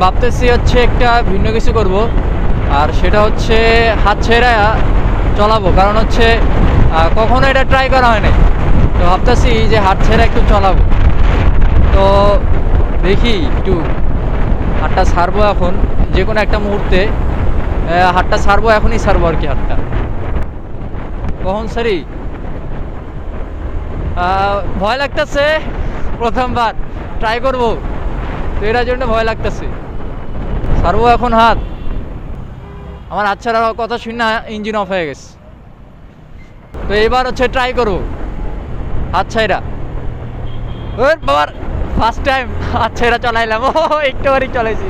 ভাবতেছি হচ্ছে একটা ভিন্ন কিছু করব, আর সেটা হচ্ছে হাত ছেড়া চলাবো। কারণ হচ্ছে কখনো এটা ট্রাই করা হয় নাই, তো ভাবতেছি যে হাত ছেড়া একটু চলাবো। তো দেখি একটু হাতটা ছাড়বো এখন, যে কোনো একটা মুহূর্তে হাতটা ছাড়বো, এখনই ছাড়বো আর কি হাতটা। কখন সারি ভয় লাগতেছে, প্রথমবার ট্রাই করবো, তো এটার জন্য ভয় লাগতেছে। ছাড়বো এখন হাত। আমার হাত ছাড়ার কথা শুনে না ইঞ্জিন অফ হয়ে গেছে। তো এবার হচ্ছে ট্রাই করবো হাত ছাইরা। ওর বাবার ফার্স্ট টাইম হাত ছাইরা চলাইলাম, ও একটুবারই চলাইছি।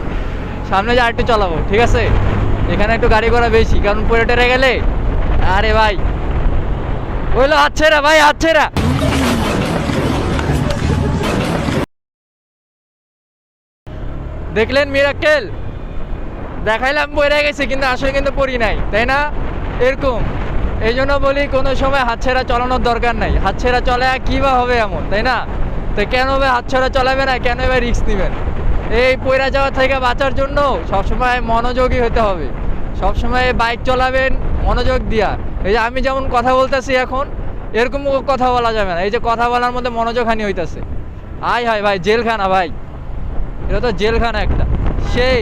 সামনে যা একটু চালাবো, ঠিক আছে? এখানে একটু গাড়ি ঘোড়া বেশি, কারণ পরে টেরে গেলে আরে ভাই ওইলো হাত ছেড়া ভাই, হাত ছেড়া। দেখলেন মিরাক্কেল, দেখাইলাম পড়ে গেছে, কিন্তু আসলে কিন্তু পড়ি নাই, তাই না? এরকম এই জন্য বলি কোনো সময় হাত ছেড়া চালানোর দরকার নাই। হাত ছেড়া চলে কী বা হবে এমন, তাই না? তো কেন হবে হাত ছেড়া চালাবে না, কেন এবার রিস্ক নেবেন? এই পড়ে যাওয়া থেকে বাঁচার জন্য সবসময় মনোযোগী হতে হবে। সবসময় বাইক চালাবেন মনোযোগ দিয়া। এই যে আমি যেমন কথা বলতেছি এখন, এরকম কথা বলা যাবে না। এই যে কথা বলার মধ্যে মনোযোগহানি হইতেছে, আয় হায় ভাই, জেলখানা ভাই, এটা তো জেলখানা একটা। সেই